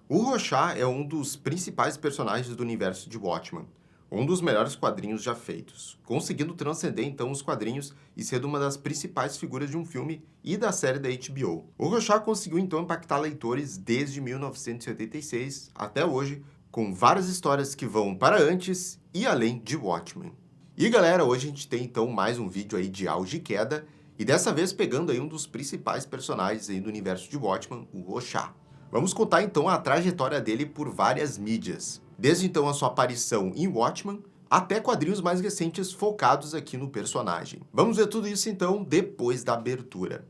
O Rorschach é um dos principais personagens do universo de Watchmen, um dos melhores quadrinhos já feitos, conseguindo transcender então os quadrinhos e sendo uma das principais figuras de um filme e da série da HBO. O Rorschach conseguiu então impactar leitores desde 1986 até hoje, com várias histórias que vão para antes e além de Watchmen. E galera, hoje a gente tem então mais um vídeo aí de auge e queda, e dessa vez pegando aí um dos principais personagens aí do universo de Watchmen, o Rorschach. Vamos contar então a trajetória dele por várias mídias, desde então a sua aparição em Watchmen, até quadrinhos mais recentes focados aqui no personagem. Vamos ver tudo isso então depois da abertura.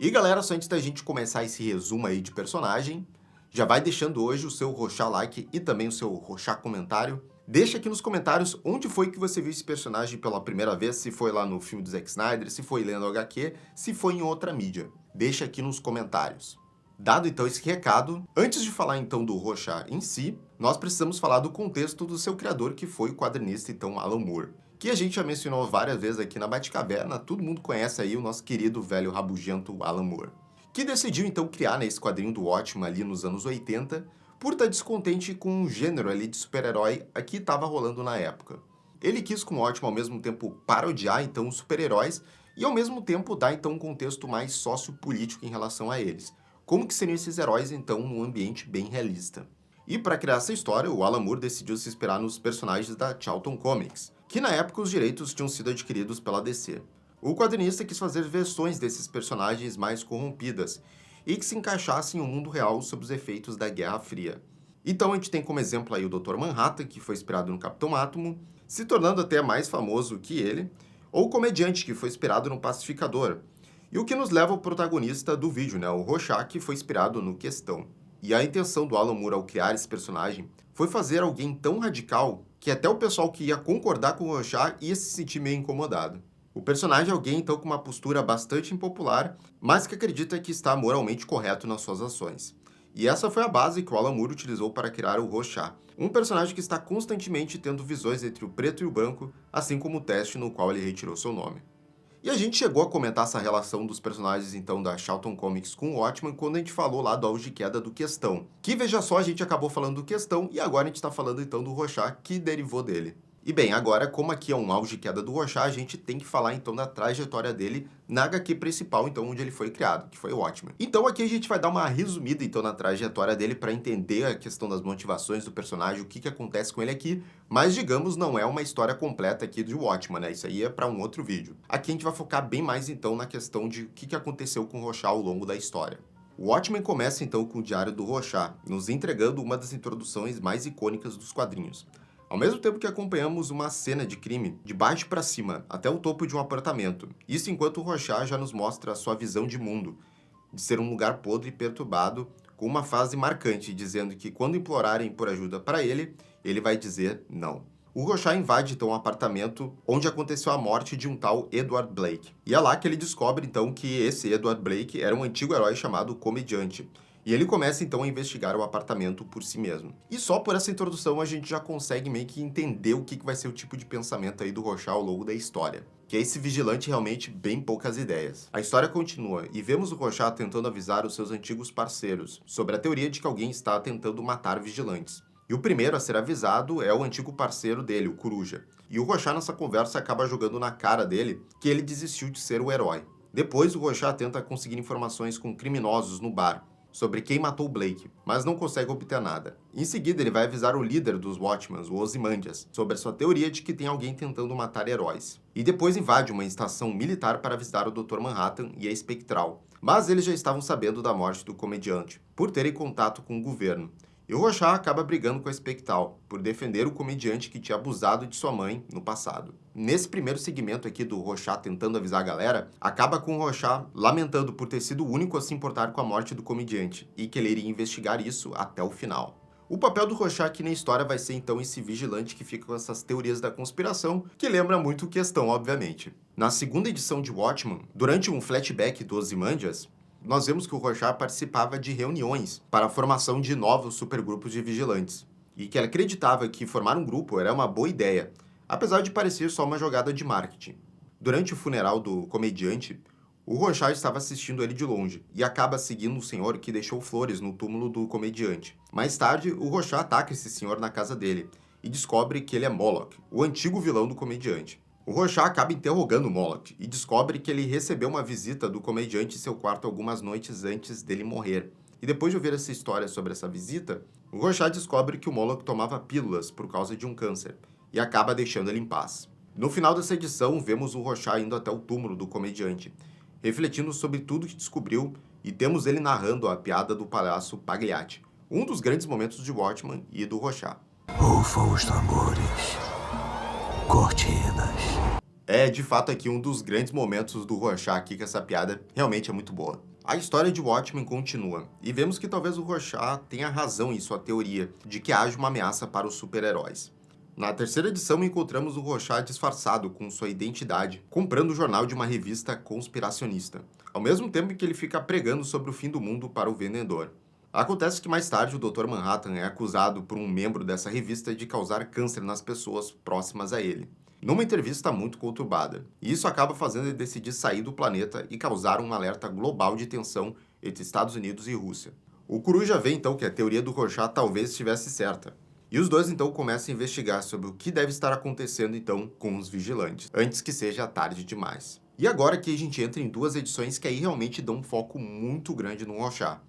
E galera, só antes da gente começar esse resumo aí de personagem, já vai deixando hoje o seu Rorschach like e também o seu Rorschach comentário. Deixa aqui nos comentários onde foi que você viu esse personagem pela primeira vez, se foi lá no filme do Zack Snyder, se foi lendo HQ, se foi em outra mídia. Deixa aqui nos comentários. Dado então esse recado, antes de falar então do Rorschach em si, nós precisamos falar do contexto do seu criador, que foi o quadrinista então Alan Moore, que a gente já mencionou várias vezes aqui na Batcaverna. Todo mundo conhece aí o nosso querido velho rabugento Alan Moore, que decidiu então criar esse quadrinho do Watchmen ali nos anos 80, por estar descontente com o gênero ali de super-herói que estava rolando na época. Ele quis com o Watchmen ao mesmo tempo parodiar então os super-heróis e ao mesmo tempo dar então um contexto mais sociopolítico em relação a eles. Como que seriam esses heróis então num ambiente bem realista? E para criar essa história, o Alan Moore decidiu se inspirar nos personagens da Charlton Comics, que na época os direitos tinham sido adquiridos pela DC. O quadrinista quis fazer versões desses personagens mais corrompidas e que se encaixassem no mundo real sob os efeitos da Guerra Fria. Então a gente tem como exemplo aí o Dr. Manhattan, que foi inspirado no Capitão Átomo, se tornando até mais famoso que ele, ou o Comediante, que foi inspirado no Pacificador. E o que nos leva ao protagonista do vídeo, o Rorschach, que foi inspirado no Questão. E a intenção do Alan Moore ao criar esse personagem foi fazer alguém tão radical que até o pessoal que ia concordar com o Rorschach ia se sentir meio incomodado. O personagem é alguém, então, com uma postura bastante impopular, mas que acredita que está moralmente correto nas suas ações. E essa foi a base que o Alan Moore utilizou para criar o Rorschach, um personagem que está constantemente tendo visões entre o preto e o branco, assim como o teste no qual ele retirou seu nome. E a gente chegou a comentar essa relação dos personagens, então, da Charlton Comics com o Watchmen quando a gente falou lá do auge e queda do Questão. Que, veja só, a gente acabou falando do Questão e agora a gente está falando, então, do Rorschach, que derivou dele. E bem, agora, como aqui é um auge e queda do Rorschach, a gente tem que falar então da trajetória dele na HQ principal, então, onde ele foi criado, que foi o Watchmen. Então aqui a gente vai dar uma resumida então na trajetória dele para entender a questão das motivações do personagem, o que acontece com ele aqui, mas digamos, não é uma história completa aqui do Watchmen, Isso aí é para um outro vídeo. Aqui a gente vai focar bem mais então na questão de o que aconteceu com o Rorschach ao longo da história. O Watchmen começa então com o Diário do Rorschach, nos entregando uma das introduções mais icônicas dos quadrinhos. Ao mesmo tempo que acompanhamos uma cena de crime, de baixo para cima, até o topo de um apartamento. Isso enquanto o Rorschach já nos mostra a sua visão de mundo, de ser um lugar podre e perturbado, com uma frase marcante, dizendo que quando implorarem por ajuda para ele, ele vai dizer não. O Rorschach invade então um apartamento onde aconteceu a morte de um tal Edward Blake. E é lá que ele descobre então que esse Edward Blake era um antigo herói chamado Comediante. E ele começa então a investigar o apartamento por si mesmo. E só por essa introdução a gente já consegue meio que entender o que vai ser o tipo de pensamento aí do Rorschach ao longo da história. Que é esse vigilante realmente bem poucas ideias. A história continua e vemos o Rorschach tentando avisar os seus antigos parceiros sobre a teoria de que alguém está tentando matar vigilantes. E o primeiro a ser avisado é o antigo parceiro dele, o Coruja. E o Rorschach nessa conversa acaba jogando na cara dele que ele desistiu de ser o herói. Depois o Rorschach tenta conseguir informações com criminosos no bar sobre quem matou Blake, mas não consegue obter nada. Em seguida, ele vai avisar o líder dos Watchmen, o Ozymandias, sobre a sua teoria de que tem alguém tentando matar heróis. E depois invade uma estação militar para visitar o Dr. Manhattan e a Espectral. Mas eles já estavam sabendo da morte do Comediante, por terem contato com o governo. E o Rorschach acaba brigando com a Espectral, por defender o Comediante que tinha abusado de sua mãe no passado. Nesse primeiro segmento aqui do Rorschach tentando avisar a galera, acaba com o Rorschach lamentando por ter sido o único a se importar com a morte do Comediante, e que ele iria investigar isso até o final. O papel do Rorschach aqui na história vai ser então esse vigilante que fica com essas teorias da conspiração, que lembra muito Questão, obviamente. Na segunda edição de Watchmen, durante um flashback do Ozymandias, nós vemos que o Rorschach participava de reuniões para a formação de novos supergrupos de vigilantes. e que ela acreditava que formar um grupo era uma boa ideia, apesar de parecer só uma jogada de marketing. Durante o funeral do comediante, o Rorschach estava assistindo ele de longe e acaba seguindo o senhor que deixou flores no túmulo do comediante. Mais tarde, o Rorschach ataca esse senhor na casa dele e descobre que ele é Moloch, o antigo vilão do comediante. O Rorschach acaba interrogando Moloch e descobre que ele recebeu uma visita do comediante em seu quarto algumas noites antes dele morrer. E depois de ouvir essa história sobre essa visita, o Rorschach descobre que o Moloch tomava pílulas por causa de um câncer e acaba deixando ele em paz. No final dessa edição, vemos o Rorschach indo até o túmulo do comediante, refletindo sobre tudo que descobriu, e temos ele narrando a piada do palhaço Pagliatti, um dos grandes momentos de Watchmen e do Rorschach. Rufam os tambores. Cortinas. É, de fato, aqui um dos grandes momentos do Rorschach aqui, que essa piada realmente é muito boa. A história de Watchmen continua, e vemos que talvez o Rorschach tenha razão em sua teoria de que haja uma ameaça para os super-heróis. Na terceira edição, encontramos o Rorschach disfarçado com sua identidade, comprando o jornal de uma revista conspiracionista, ao mesmo tempo que ele fica pregando sobre o fim do mundo para o vendedor. Acontece que mais tarde o Dr. Manhattan é acusado por um membro dessa revista de causar câncer nas pessoas próximas a ele, numa entrevista muito conturbada, e isso acaba fazendo ele decidir sair do planeta e causar um alerta global de tensão entre Estados Unidos e Rússia. O Coruja vê então que a teoria do Rorschach talvez estivesse certa, e os dois então começam a investigar sobre o que deve estar acontecendo então com os vigilantes, antes que seja tarde demais. E agora que a gente entra em duas edições que aí realmente dão um foco muito grande no Rorschach,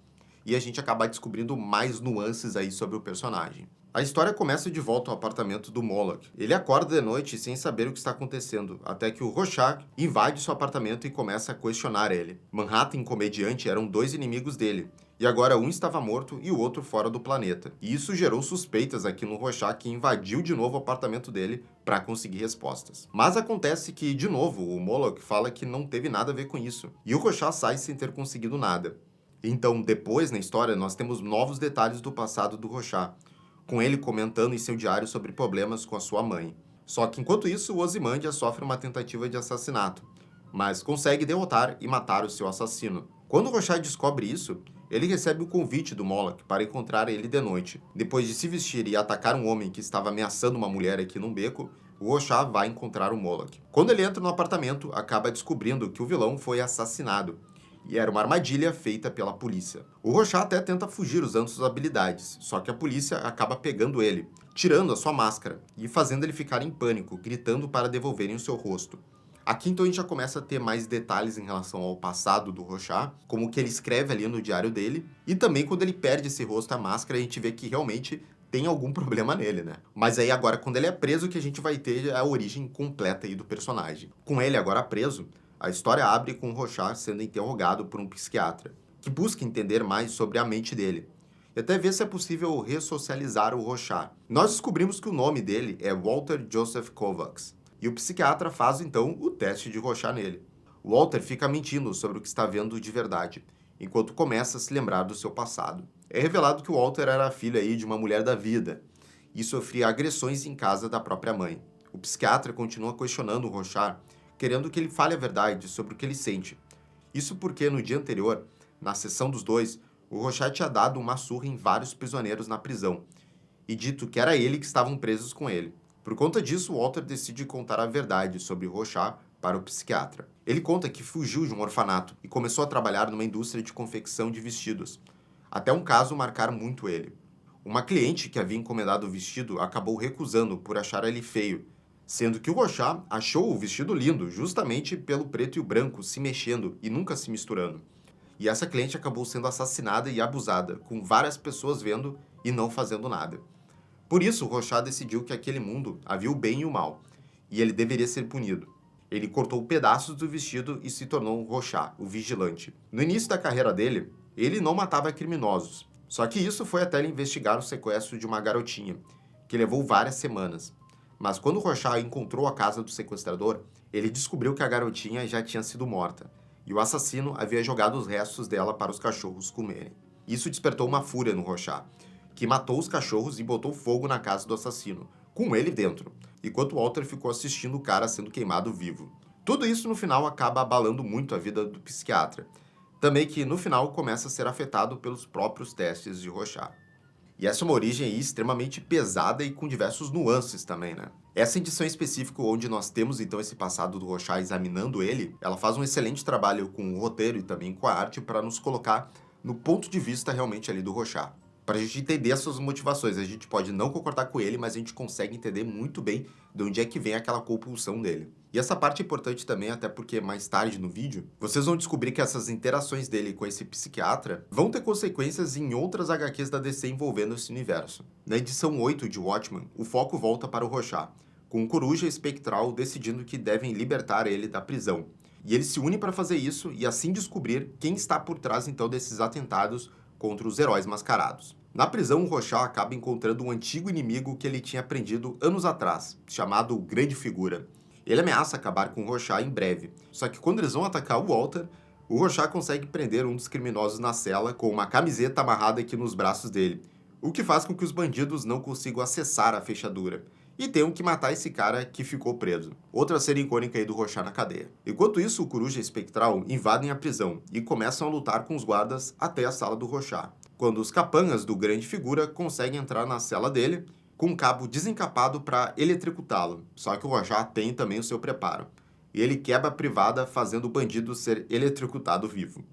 e a gente acaba descobrindo mais nuances aí sobre o personagem. A história começa de volta ao apartamento do Moloch. Ele acorda de noite sem saber o que está acontecendo, até que o Rorschach invade seu apartamento e começa a questionar ele. Manhattan e o comediante eram dois inimigos dele, e agora um estava morto e o outro fora do planeta. E isso gerou suspeitas aqui no Rorschach, que invadiu de novo o apartamento dele para conseguir respostas. Mas acontece que, de novo, o Moloch fala que não teve nada a ver com isso, e o Rorschach sai sem ter conseguido nada. Então, depois na história, nós temos novos detalhes do passado do Rorschach, com ele comentando em seu diário sobre problemas com a sua mãe. Só que enquanto isso, o Ozymandias sofre uma tentativa de assassinato, mas consegue derrotar e matar o seu assassino. Quando o Rorschach descobre isso, ele recebe o convite do Moloch para encontrar ele de noite. Depois de se vestir e atacar um homem que estava ameaçando uma mulher aqui num beco, o Rorschach vai encontrar o Moloch. Quando ele entra no apartamento, acaba descobrindo que o vilão foi assassinado, e era uma armadilha feita pela polícia. O Rorschach até tenta fugir usando suas habilidades, só que a polícia acaba pegando ele, tirando a sua máscara e fazendo ele ficar em pânico, gritando para devolverem o seu rosto. Aqui então a gente já começa a ter mais detalhes em relação ao passado do Rorschach, como o que ele escreve ali no diário dele, e também quando ele perde esse rosto, a máscara, a gente vê que realmente tem algum problema nele, né? Mas aí agora, quando ele é preso, que a gente vai ter a origem completa aí do personagem. Com ele agora preso, a história abre com o Rorschach sendo interrogado por um psiquiatra, que busca entender mais sobre a mente dele, e até ver se é possível ressocializar o Rorschach. Nós descobrimos que o nome dele é Walter Joseph Kovacs, e o psiquiatra faz então o teste de Rorschach nele. Walter fica mentindo sobre o que está vendo de verdade, enquanto começa a se lembrar do seu passado. É revelado que o Walter era filho aí de uma mulher da vida, e sofria agressões em casa da própria mãe. O psiquiatra continua questionando o Rorschach, querendo que ele fale a verdade sobre o que ele sente. Isso porque, no dia anterior, na sessão dos dois, o Rorschach tinha dado uma surra em vários prisioneiros na prisão, e dito que era ele que estavam presos com ele. Por conta disso, Walter decide contar a verdade sobre Rorschach para o psiquiatra. Ele conta que fugiu de um orfanato e começou a trabalhar numa indústria de confecção de vestidos, até um caso marcar muito ele. Uma cliente que havia encomendado o vestido acabou recusando por achar ele feio, sendo que o Rorschach achou o vestido lindo justamente pelo preto e o branco se mexendo e nunca se misturando. E essa cliente acabou sendo assassinada e abusada, com várias pessoas vendo e não fazendo nada. Por isso, o Rorschach decidiu que aquele mundo havia o bem e o mal, e ele deveria ser punido. Ele cortou pedaços do vestido e se tornou o Rorschach, o vigilante. No início da carreira dele, ele não matava criminosos, só que isso foi até ele investigar o sequestro de uma garotinha, que levou várias semanas. Mas quando o Rorschach encontrou a casa do sequestrador, ele descobriu que a garotinha já tinha sido morta, e o assassino havia jogado os restos dela para os cachorros comerem. Isso despertou uma fúria no Rorschach, que matou os cachorros e botou fogo na casa do assassino, com ele dentro, enquanto Walter ficou assistindo o cara sendo queimado vivo. Tudo isso no final acaba abalando muito a vida do psiquiatra, também que no final começa a ser afetado pelos próprios testes de Rorschach. E essa é uma origem aí extremamente pesada e com diversos nuances também, né? Essa edição em específico, onde nós temos então esse passado do Rorschach examinando ele, ela faz um excelente trabalho com o roteiro e também com a arte para nos colocar no ponto de vista realmente ali do Rorschach. Para a gente entender as suas motivações, a gente pode não concordar com ele, mas a gente consegue entender muito bem de onde é que vem aquela compulsão dele. E essa parte é importante também, até porque mais tarde no vídeo, vocês vão descobrir que essas interações dele com esse psiquiatra vão ter consequências em outras HQs da DC envolvendo esse universo. Na edição 8 de Watchmen, o foco volta para o Rorschach, com o Coruja Espectral decidindo que devem libertar ele da prisão. E ele se une para fazer isso e assim descobrir quem está por trás então desses atentados contra os heróis mascarados. Na prisão, o Rorschach acaba encontrando um antigo inimigo que ele tinha aprendido anos atrás, chamado Grande Figura. Ele ameaça acabar com o Rorschach em breve, só que quando eles vão atacar o Walter, o Rorschach consegue prender um dos criminosos na cela com uma camiseta amarrada aqui nos braços dele, o que faz com que os bandidos não consigam acessar a fechadura e tenham que matar esse cara que ficou preso. Outra cena icônica aí do Rorschach na cadeia. Enquanto isso, o Coruja Espectral invadem a prisão e começam a lutar com os guardas até a sala do Rorschach, quando os capangas do Grande Figura conseguem entrar na cela dele com um cabo desencapado para eletrocutá-lo, só que o Rorschach tem também o seu preparo, e ele quebra a privada fazendo o bandido ser eletrocutado vivo.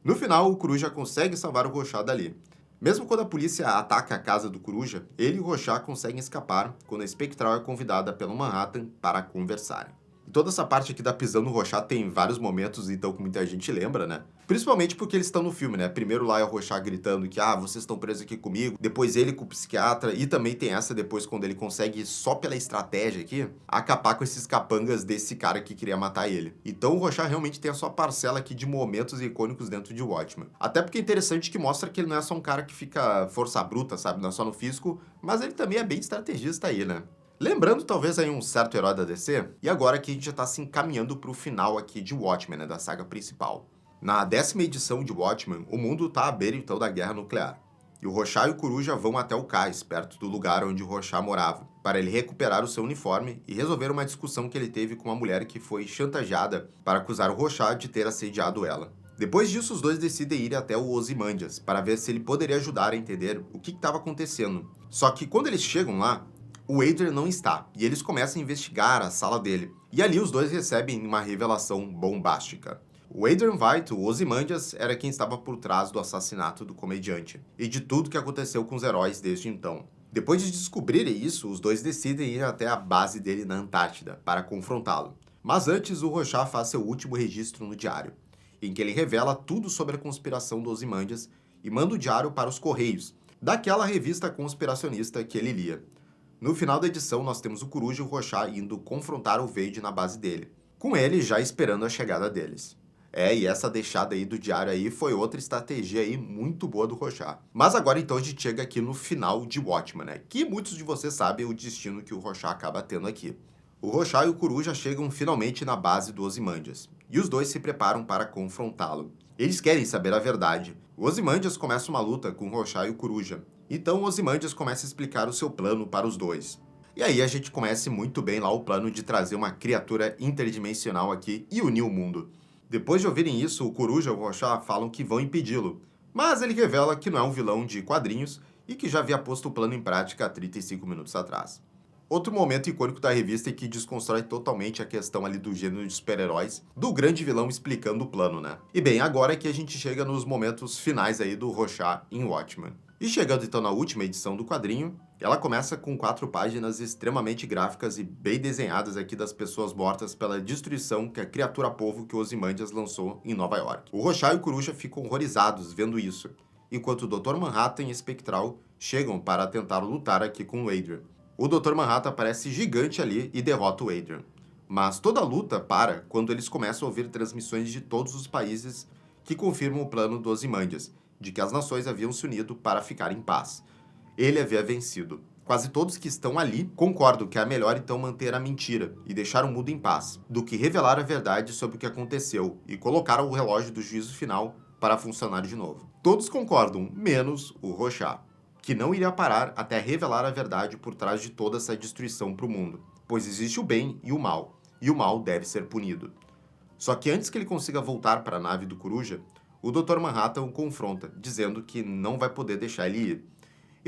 No final, o Coruja consegue salvar o Rorschach dali. Mesmo quando a polícia ataca a casa do Coruja, ele e o Rorschach conseguem escapar quando a Espectral é convidada pelo Manhattan para conversarem. E toda essa parte aqui da prisão no Rorschach tem vários momentos, então, que muita gente lembra, né? Principalmente porque eles estão no filme, né? Primeiro lá é o Rorschach gritando que, vocês estão presos aqui comigo. Depois ele com o psiquiatra. E também tem essa depois quando ele consegue, só pela estratégia aqui, acabar com esses capangas desse cara que queria matar ele. Então o Rorschach realmente tem a sua parcela aqui de momentos icônicos dentro de Watchmen. Até porque é interessante que mostra que ele não é só um cara que fica força bruta, sabe? Não é só no físico, mas ele também é bem estrategista aí, né? Lembrando talvez aí um certo herói da DC, e agora que a gente já está se encaminhando para o final aqui de Watchmen, né, da saga principal. Na 10ª edição de Watchmen, o mundo está à beira então da guerra nuclear. E o Rorschach e o Coruja vão até o cais, perto do lugar onde o Rorschach morava, para ele recuperar o seu uniforme e resolver uma discussão que ele teve com uma mulher que foi chantageada para acusar o Rorschach de ter assediado ela. Depois disso, os dois decidem ir até o Ozymandias para ver se ele poderia ajudar a entender o que estava acontecendo. Só que quando eles chegam lá, o Adrian não está, e eles começam a investigar a sala dele. E ali os dois recebem uma revelação bombástica. O Adrian Veidt, o Ozymandias, era quem estava por trás do assassinato do comediante, e de tudo que aconteceu com os heróis desde então. Depois de descobrirem isso, os dois decidem ir até a base dele na Antártida, para confrontá-lo. Mas antes, o Rorschach faz seu último registro no diário, em que ele revela tudo sobre a conspiração do Ozymandias e manda o diário para os Correios, daquela revista conspiracionista que ele lia. No final da edição, nós temos o Coruja e o Rorschach indo confrontar o Veidt na base dele, com ele já esperando a chegada deles. E essa deixada aí do diário aí foi outra estratégia aí muito boa do Rorschach. Mas agora então a gente chega aqui no final de Watchmen, né? Que muitos de vocês sabem o destino que o Rorschach acaba tendo aqui. O Rorschach e o Coruja chegam finalmente na base do Ozymandias, e os dois se preparam para confrontá-lo. Eles querem saber a verdade. O Ozymandias começa uma luta com o Rorschach e o Coruja. Então o Ozymandias começa a explicar o seu plano para os dois. E aí a gente conhece muito bem lá o plano de trazer uma criatura interdimensional aqui e unir o mundo. Depois de ouvirem isso, o Coruja e o Rorschach falam que vão impedi-lo. Mas ele revela que não é um vilão de quadrinhos e que já havia posto o plano em prática há 35 minutos atrás. Outro momento icônico da revista é que desconstrói totalmente a questão ali do gênero de super-heróis, do grande vilão explicando o plano, né? E bem, agora é que a gente chega nos momentos finais aí do Rorschach em Watchmen. E chegando então na última edição do quadrinho, ela começa com 4 páginas extremamente gráficas e bem desenhadas aqui das pessoas mortas pela destruição que a criatura-povo que o Ozymandias lançou em Nova York. O Rorschach e o Coruja ficam horrorizados vendo isso, enquanto o Dr. Manhattan e Espectral chegam para tentar lutar aqui com o Adrian. O Dr. Manhattan aparece gigante ali e derrota o Adrian. Mas toda a luta para quando eles começam a ouvir transmissões de todos os países que confirmam o plano do Ozymandias, de que as nações haviam se unido para ficar em paz. Ele havia vencido. Quase todos que estão ali concordam que é melhor então manter a mentira e deixar o mundo em paz, do que revelar a verdade sobre o que aconteceu e colocar o relógio do juízo final para funcionar de novo. Todos concordam, menos o Rorschach, que não iria parar até revelar a verdade por trás de toda essa destruição para o mundo, pois existe o bem e o mal deve ser punido. Só que antes que ele consiga voltar para a nave do Coruja, o Dr. Manhattan o confronta, dizendo que não vai poder deixar ele ir.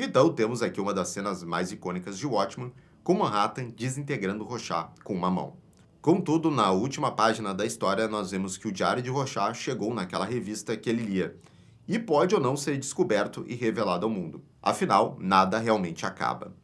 Então temos aqui uma das cenas mais icônicas de Watchmen, com Manhattan desintegrando Rorschach com uma mão. Contudo, na última página da história, nós vemos que o diário de Rorschach chegou naquela revista que ele lia, e pode ou não ser descoberto e revelado ao mundo. Afinal, nada realmente acaba.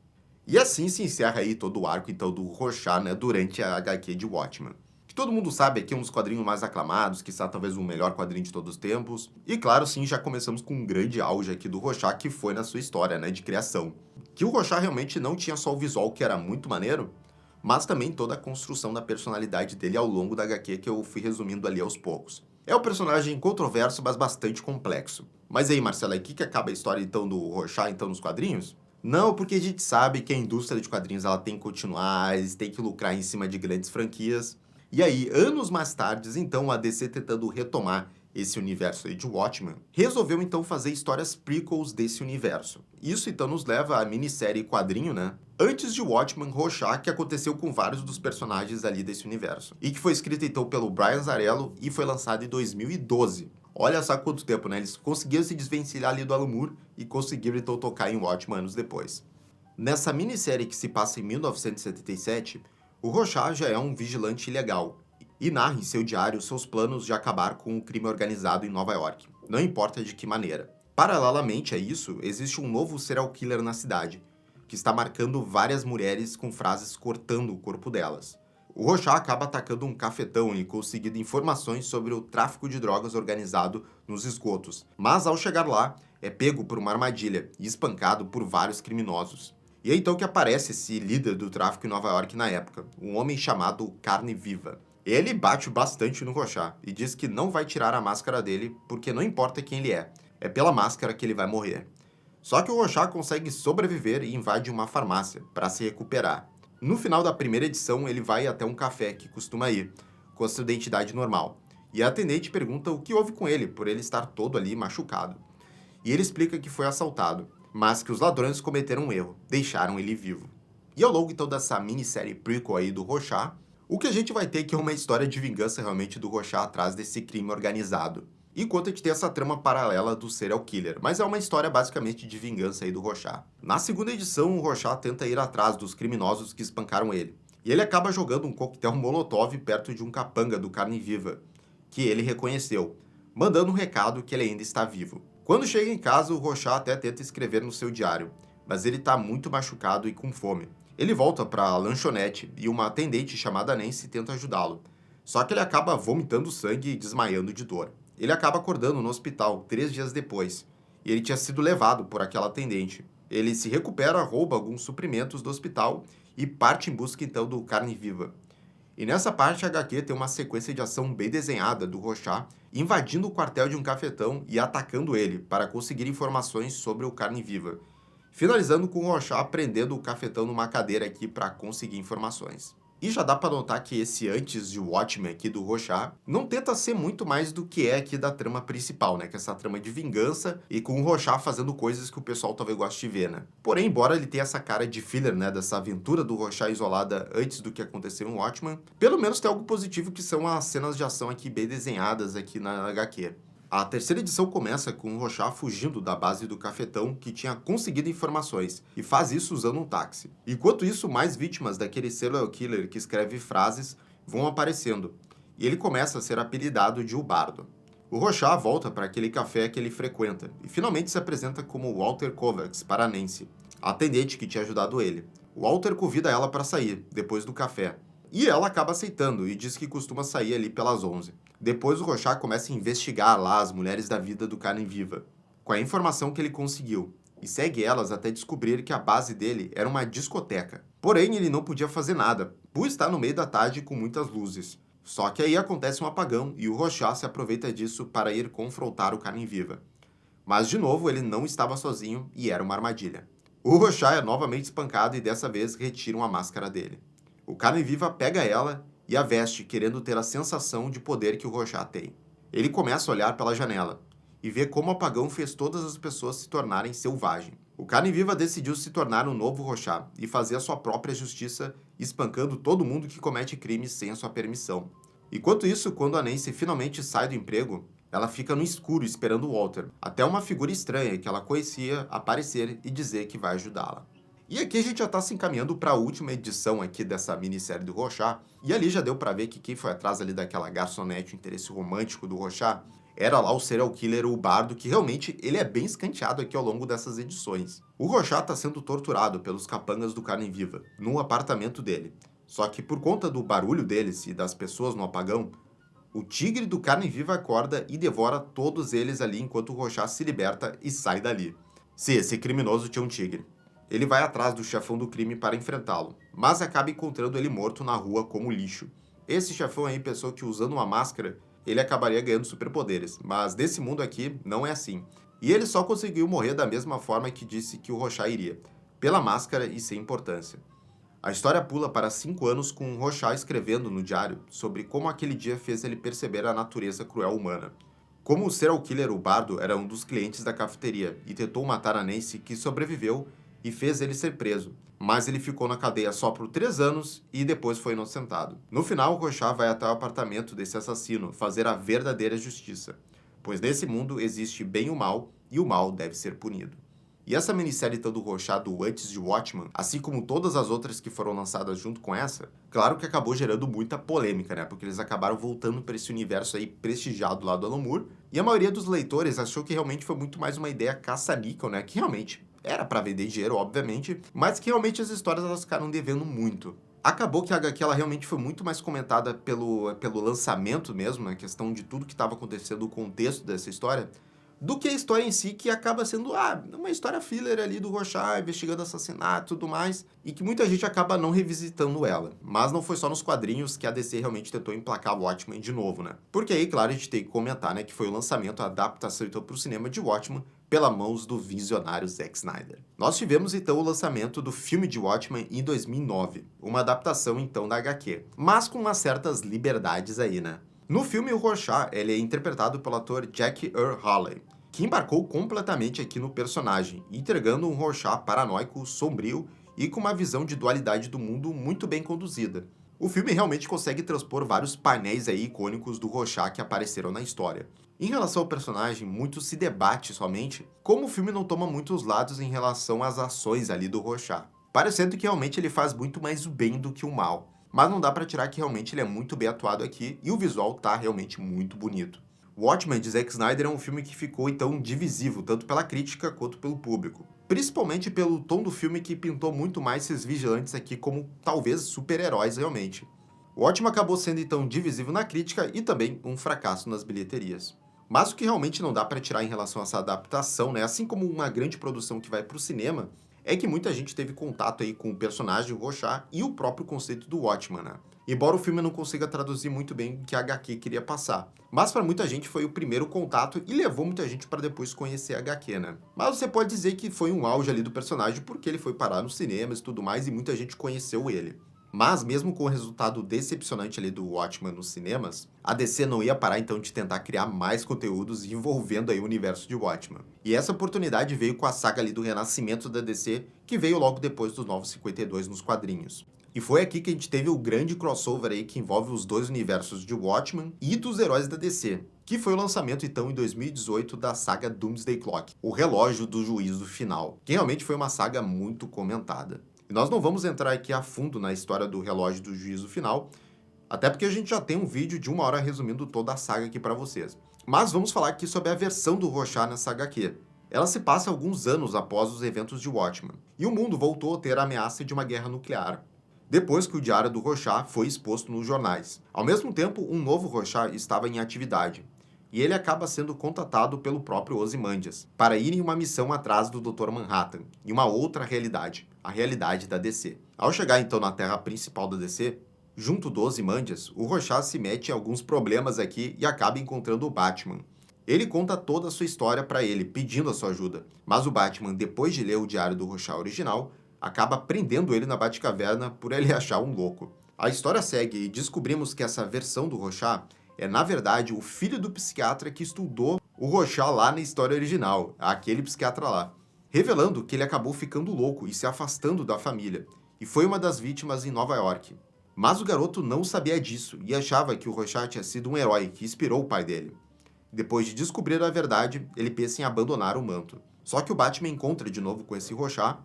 E assim se encerra aí todo o arco então do Rorschach, né, durante a HQ de Watchmen. Que todo mundo sabe aqui é um dos quadrinhos mais aclamados, que está talvez o melhor quadrinho de todos os tempos. E claro, sim, já começamos com um grande auge aqui do Rorschach, que foi na sua história, né, de criação. Que o Rorschach realmente não tinha só o visual, que era muito maneiro, mas também toda a construção da personalidade dele ao longo da HQ, que eu fui resumindo ali aos poucos. É um personagem controverso, mas bastante complexo. Mas aí, Marcela, que acaba a história então do Rorschach então nos quadrinhos? Não, porque a gente sabe que a indústria de quadrinhos ela tem que continuar, eles têm que lucrar em cima de grandes franquias. E aí, anos mais tarde, então, a DC tentando retomar esse universo aí de Watchmen, resolveu então fazer histórias prequels desse universo. Isso então nos leva à minissérie quadrinho, né? Antes de Watchmen, Rorschach, que aconteceu com vários dos personagens ali desse universo. E que foi escrita então pelo Brian Azzarello e foi lançada em 2012. Olha só quanto tempo, né? Eles conseguiram se desvencilhar ali do Alan Moore e conseguiram então tocar em Watchmen anos depois. Nessa minissérie que se passa em 1977, o Rorschach já é um vigilante ilegal e narra em seu diário seus planos de acabar com o crime organizado em Nova York, não importa de que maneira. Paralelamente a isso, existe um novo serial killer na cidade, que está marcando várias mulheres com frases cortando o corpo delas. O Rorschach acaba atacando um cafetão e conseguindo informações sobre o tráfico de drogas organizado nos esgotos, mas ao chegar lá, é pego por uma armadilha e espancado por vários criminosos. E é então que aparece esse líder do tráfico em Nova York na época, um homem chamado Carne Viva. Ele bate bastante no Rorschach e diz que não vai tirar a máscara dele porque não importa quem ele é pela máscara que ele vai morrer. Só que o Rorschach consegue sobreviver e invade uma farmácia para se recuperar. No final da primeira edição, ele vai até um café que costuma ir, com a sua identidade normal. E a atendente pergunta o que houve com ele, por ele estar todo ali machucado. E ele explica que foi assaltado, mas que os ladrões cometeram um erro, deixaram ele vivo. E ao longo então dessa minissérie prequel aí do Rorschach, o que a gente vai ter aqui é uma história de vingança realmente do Rorschach atrás desse crime organizado. Enquanto a gente tem essa trama paralela do serial killer, mas é uma história basicamente de vingança aí do Rorschach. Na segunda edição, o Rorschach tenta ir atrás dos criminosos que espancaram ele. E ele acaba jogando um coquetel molotov perto de um capanga do Carne Viva, que ele reconheceu, mandando um recado que ele ainda está vivo. Quando chega em casa, o Rorschach até tenta escrever no seu diário, mas ele está muito machucado e com fome. Ele volta para a lanchonete e uma atendente chamada Nancy tenta ajudá-lo, só que ele acaba vomitando sangue e desmaiando de dor. Ele acaba acordando no hospital 3 dias depois, e ele tinha sido levado por aquela atendente. Ele se recupera, rouba alguns suprimentos do hospital e parte em busca então do Carne Viva. E nessa parte a HQ tem uma sequência de ação bem desenhada do Rorschach invadindo o quartel de um cafetão e atacando ele para conseguir informações sobre o Carne Viva, finalizando com o Rorschach prendendo o cafetão numa cadeira aqui para conseguir informações. E já dá para notar que esse antes de Watchmen aqui do Rorschach não tenta ser muito mais do que é aqui da trama principal, né? Que é essa trama de vingança e com o Rorschach fazendo coisas que o pessoal talvez goste de ver, né? Porém, embora ele tenha essa cara de filler, né? Dessa aventura do Rorschach isolada antes do que aconteceu em Watchmen, pelo menos tem algo positivo que são as cenas de ação aqui bem desenhadas aqui na HQ. A terceira edição começa com o Rorschach fugindo da base do cafetão que tinha conseguido informações e faz isso usando um táxi. Enquanto isso, mais vítimas daquele serial killer que escreve frases vão aparecendo e ele começa a ser apelidado de O Bardo. O Rorschach volta para aquele café que ele frequenta e finalmente se apresenta como Walter Kovacs para Nancy, a atendente que tinha ajudado ele. Walter convida ela para sair, depois do café. E ela acaba aceitando e diz que costuma sair ali pelas 11. Depois o Rorschach começa a investigar lá as mulheres da vida do Carne Viva, com a informação que ele conseguiu, e segue elas até descobrir que a base dele era uma discoteca. Porém, ele não podia fazer nada, por estar no meio da tarde com muitas luzes. Só que aí acontece um apagão e o Rorschach se aproveita disso para ir confrontar o Carne Viva. Mas, de novo, ele não estava sozinho e era uma armadilha. O Rorschach é novamente espancado e dessa vez retiram a máscara dele. O Carne Viva pega ela e a veste, querendo ter a sensação de poder que o Rorschach tem. Ele começa a olhar pela janela e vê como o apagão fez todas as pessoas se tornarem selvagens. O Carne Viva decidiu se tornar um novo Rorschach e fazer a sua própria justiça, espancando todo mundo que comete crimes sem a sua permissão. Enquanto isso, quando a Nancy finalmente sai do emprego, ela fica no escuro esperando o Walter, até uma figura estranha que ela conhecia aparecer e dizer que vai ajudá-la. E aqui a gente já tá se encaminhando para a última edição aqui dessa minissérie do Rorschach, e ali já deu para ver que quem foi atrás ali daquela garçonete, o interesse romântico do Rorschach, era lá o serial killer, o Bardo, que realmente ele é bem escanteado aqui ao longo dessas edições. O Rorschach está sendo torturado pelos capangas do Carne Viva, num apartamento dele. Só que por conta do barulho deles e das pessoas no apagão, o tigre do Carne Viva acorda e devora todos eles ali enquanto o Rorschach se liberta e sai dali. Sim, esse criminoso tinha um tigre. Ele vai atrás do chefão do crime para enfrentá-lo, mas acaba encontrando ele morto na rua como lixo. Esse chefão aí pensou que usando uma máscara, ele acabaria ganhando superpoderes, mas nesse mundo aqui não é assim. E ele só conseguiu morrer da mesma forma que disse que o Rorschach iria, pela máscara e sem importância. A história pula para 5 anos com o Rorschach escrevendo no diário sobre como aquele dia fez ele perceber a natureza cruel humana. Como o serial killer, o Bardo, era um dos clientes da cafeteria e tentou matar a Nancy, que sobreviveu e fez ele ser preso, mas ele ficou na cadeia só por 3 anos e depois foi inocentado. No final, o Rorschach vai até o apartamento desse assassino fazer a verdadeira justiça, pois nesse mundo existe bem e o mal deve ser punido. E essa minissérie então do Rorschach do Antes de Watchmen, assim como todas as outras que foram lançadas junto com essa, claro que acabou gerando muita polêmica, né? Porque eles acabaram voltando para esse universo aí prestigiado lá do Alan Moore, e a maioria dos leitores achou que realmente foi muito mais uma ideia caça-níquel, né? Que realmente era para vender dinheiro, obviamente, mas que realmente as histórias elas ficaram devendo muito. Acabou que a HQ ela realmente foi muito mais comentada pelo lançamento mesmo, na questão de tudo que estava acontecendo, o contexto dessa história, do que a história em si, que acaba sendo uma história filler ali do Rorschach, investigando assassinato e tudo mais, e que muita gente acaba não revisitando ela. Mas não foi só nos quadrinhos que a DC realmente tentou emplacar Watchmen de novo, né? Porque aí, claro, a gente tem que comentar, né, que foi o lançamento, a adaptação então para o cinema de Watchmen, pela mãos do visionário Zack Snyder. Nós tivemos então o lançamento do filme de Watchmen em 2009, uma adaptação então da HQ, mas com umas certas liberdades aí, né? No filme, o Rorschach ele é interpretado pelo ator Jack Earl Haley, que embarcou completamente aqui no personagem, entregando um Rorschach paranoico, sombrio e com uma visão de dualidade do mundo muito bem conduzida. O filme realmente consegue transpor vários painéis aí icônicos do Rorschach que apareceram na história. Em relação ao personagem, muito se debate somente como o filme não toma muitos lados em relação às ações ali do Rorschach, parecendo que realmente ele faz muito mais o bem do que o mal. Mas não dá pra tirar que realmente ele é muito bem atuado aqui e o visual tá realmente muito bonito. Watchmen de Zack Snyder é um filme que ficou então divisivo, tanto pela crítica quanto pelo público. Principalmente pelo tom do filme que pintou muito mais esses vigilantes aqui como talvez super-heróis realmente. O Watchmen acabou sendo então divisível na crítica e também um fracasso nas bilheterias. Mas o que realmente não dá para tirar em relação a essa adaptação, né, assim como uma grande produção que vai para o cinema, é que muita gente teve contato aí com o personagem Rorschach e o próprio conceito do Watchmen, né? Embora o filme não consiga traduzir muito bem o que a HQ queria passar. Mas para muita gente foi o primeiro contato e levou muita gente para depois conhecer a HQ, né? Mas você pode dizer que foi um auge ali do personagem porque ele foi parar nos cinemas e tudo mais e muita gente conheceu ele. Mas mesmo com o resultado decepcionante ali do Watchmen nos cinemas, a DC não ia parar então de tentar criar mais conteúdos envolvendo aí o universo de Watchmen. E essa oportunidade veio com a saga ali do renascimento da DC, que veio logo depois dos Novos 52 nos quadrinhos. E foi aqui que a gente teve o grande crossover aí que envolve os dois universos de Watchmen e dos heróis da DC, que foi o lançamento então em 2018 da saga Doomsday Clock, o relógio do juízo final, que realmente foi uma saga muito comentada. E nós não vamos entrar aqui a fundo na história do relógio do juízo final, até porque a gente já tem um vídeo de 1 hora resumindo toda a saga aqui para vocês. Mas vamos falar aqui sobre a versão do Rorschach nessa HQ. Ela se passa alguns anos após os eventos de Watchmen, e o mundo voltou a ter a ameaça de uma guerra nuclear, depois que o diário do Rorschach foi exposto nos jornais. Ao mesmo tempo, um novo Rorschach estava em atividade, e ele acaba sendo contatado pelo próprio Ozymandias para ir em uma missão atrás do Dr. Manhattan, em uma outra realidade, a realidade da DC. Ao chegar então na terra principal da DC, junto do Ozymandias, o Rorschach se mete em alguns problemas aqui e acaba encontrando o Batman. Ele conta toda a sua história para ele, pedindo a sua ajuda, mas o Batman, depois de ler o diário do Rorschach original, acaba prendendo ele na Batcaverna por ele achar um louco. A história segue e descobrimos que essa versão do Rorschach é, na verdade, o filho do psiquiatra que estudou o Rorschach lá na história original, aquele psiquiatra lá, revelando que ele acabou ficando louco e se afastando da família, e foi uma das vítimas em Nova York. Mas o garoto não sabia disso e achava que o Rorschach tinha sido um herói que inspirou o pai dele. Depois de descobrir a verdade, ele pensa em abandonar o manto. Só que o Batman encontra de novo com esse Rorschach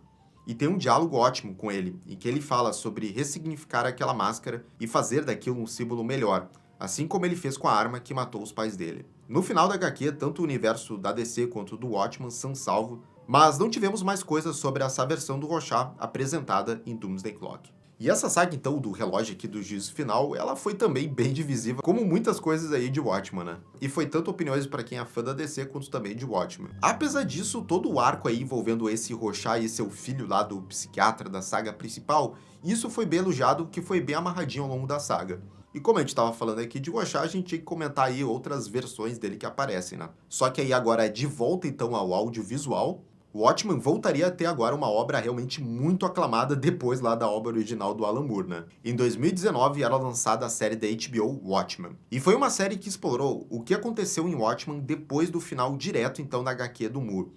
e tem um diálogo ótimo com ele, em que ele fala sobre ressignificar aquela máscara e fazer daquilo um símbolo melhor, assim como ele fez com a arma que matou os pais dele. No final da HQ, tanto o universo da DC quanto do Watchmen são salvos, mas não tivemos mais coisas sobre essa versão do Rorschach apresentada em Doomsday Clock. E essa saga, então, do relógio aqui do juízo final, ela foi também bem divisiva, como muitas coisas aí de Watchmen, né? E foi tanto opiniões para quem é fã da DC, quanto também de Watchmen. Apesar disso, todo o arco aí envolvendo esse Rorschach e seu filho lá do psiquiatra da saga principal, isso foi bem elogiado, que foi bem amarradinho ao longo da saga. E como a gente estava falando aqui de Rorschach, a gente tinha que comentar aí outras versões dele que aparecem, né? Só que aí agora é de volta, então, ao audiovisual. O Watchmen voltaria a ter agora uma obra realmente muito aclamada depois lá da obra original do Alan Moore, né? Em 2019 era lançada a série da HBO Watchmen. E foi uma série que explorou o que aconteceu em Watchmen depois do final direto então da HQ do Moore,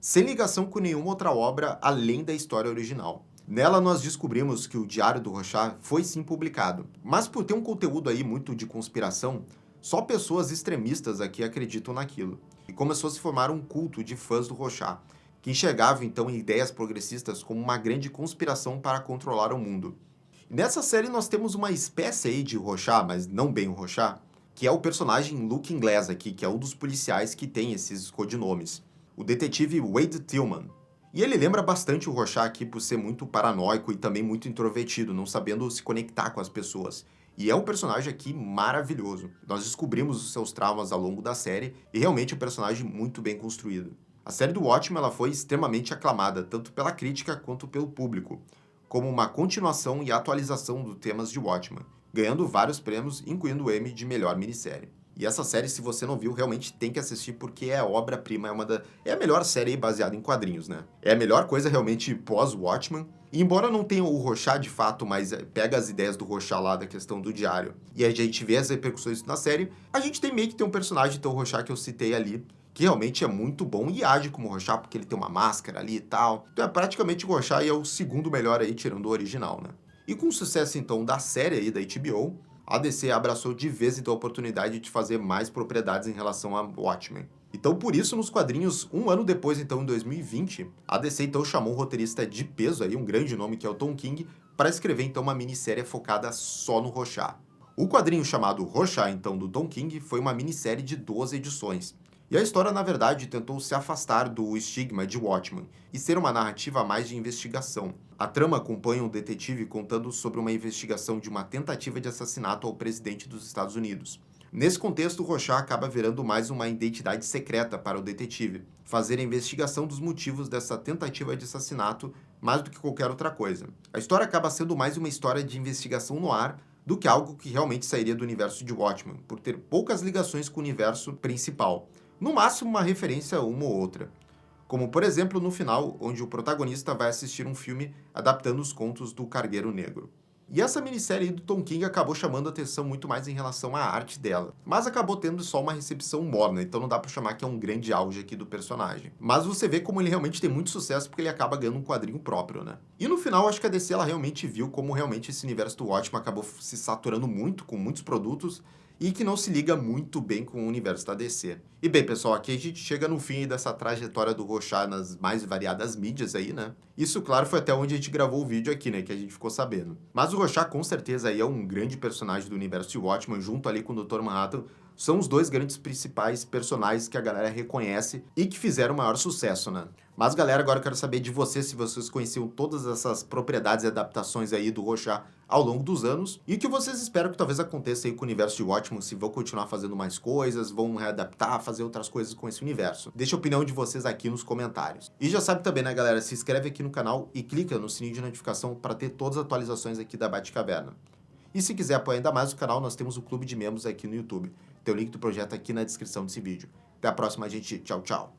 sem ligação com nenhuma outra obra além da história original. Nela nós descobrimos que o Diário do Rorschach foi sim publicado, mas por ter um conteúdo aí muito de conspiração, só pessoas extremistas aqui acreditam naquilo. E começou a se formar um culto de fãs do Rorschach, que enxergavam então ideias progressistas como uma grande conspiração para controlar o mundo. E nessa série nós temos uma espécie aí de Rorschach, mas não bem o Rorschach, que é o personagem Luke Inglés aqui, que é um dos policiais que tem esses codinomes, o detetive Wade Tillman. E ele lembra bastante o Rorschach aqui por ser muito paranoico e também muito introvertido, não sabendo se conectar com as pessoas. E é um personagem aqui maravilhoso. Nós descobrimos os seus traumas ao longo da série e realmente é um personagem muito bem construído. A série do Watchmen ela foi extremamente aclamada, tanto pela crítica quanto pelo público, como uma continuação e atualização dos temas de Watchmen, ganhando vários prêmios, incluindo o Emmy de melhor minissérie. E essa série, se você não viu, realmente tem que assistir porque é obra-prima, é a melhor série baseada em quadrinhos, né? É a melhor coisa realmente pós-Watchmen. E embora não tenha o Rorschach de fato, mas pega as ideias do Rorschach lá da questão do diário, e a gente vê as repercussões na série, a gente tem meio que ter um personagem, então o Rorschach que eu citei ali, que realmente é muito bom e age como o Rorschach, porque ele tem uma máscara ali e tal. Então é praticamente o Rorschach e é o segundo melhor aí, tirando o original, né? E com o sucesso, então, da série aí da HBO, a DC abraçou de vez então a oportunidade de fazer mais propriedades em relação a Watchmen. Então, por isso, nos quadrinhos, um ano depois, então, em 2020, a DC, então, chamou um roteirista de peso aí, um grande nome, que é o Tom King, para escrever, então, uma minissérie focada só no Rorschach. O quadrinho chamado Rorschach, então, do Tom King, foi uma minissérie de 12 edições. E a história, na verdade, tentou se afastar do estigma de Watchmen e ser uma narrativa mais de investigação. A trama acompanha um detetive contando sobre uma investigação de uma tentativa de assassinato ao presidente dos Estados Unidos. Nesse contexto, Rorschach acaba virando mais uma identidade secreta para o detetive, fazer a investigação dos motivos dessa tentativa de assassinato mais do que qualquer outra coisa. A história acaba sendo mais uma história de investigação no ar do que algo que realmente sairia do universo de Watchmen, por ter poucas ligações com o universo principal. No máximo, uma referência a uma ou outra. Como, por exemplo, no final, onde o protagonista vai assistir um filme adaptando os contos do Cargueiro Negro. E essa minissérie do Tom King acabou chamando a atenção muito mais em relação à arte dela, mas acabou tendo só uma recepção morna, então não dá pra chamar que é um grande auge aqui do personagem. Mas você vê como ele realmente tem muito sucesso porque ele acaba ganhando um quadrinho próprio, né? E no final, acho que a DC ela realmente viu como realmente esse universo do Watchmen acabou se saturando muito, com muitos produtos, e que não se liga muito bem com o universo da DC. E bem, pessoal, aqui a gente chega no fim dessa trajetória do Rorschach nas mais variadas mídias aí, né? Isso, claro, foi até onde a gente gravou o vídeo aqui, né? Que a gente ficou sabendo. Mas o Rorschach, com certeza, aí é um grande personagem do universo de Watchmen, junto ali com o Dr. Manhattan. São os dois grandes principais personagens que a galera reconhece e que fizeram o maior sucesso, né? Mas, galera, agora eu quero saber de vocês se vocês conheciam todas essas propriedades e adaptações aí do Rorschach ao longo dos anos e o que vocês esperam que talvez aconteça aí com o universo de Watchmen, se vão continuar fazendo mais coisas, vão readaptar, fazer outras coisas com esse universo. Deixa a opinião de vocês aqui nos comentários. E já sabe também, né, galera, se inscreve aqui no canal e clica no sininho de notificação para ter todas as atualizações aqui da Batcaverna. E se quiser apoiar ainda mais o canal, nós temos o clube de membros aqui no YouTube. Tem o link do projeto aqui na descrição desse vídeo. Até a próxima, gente. Tchau, tchau.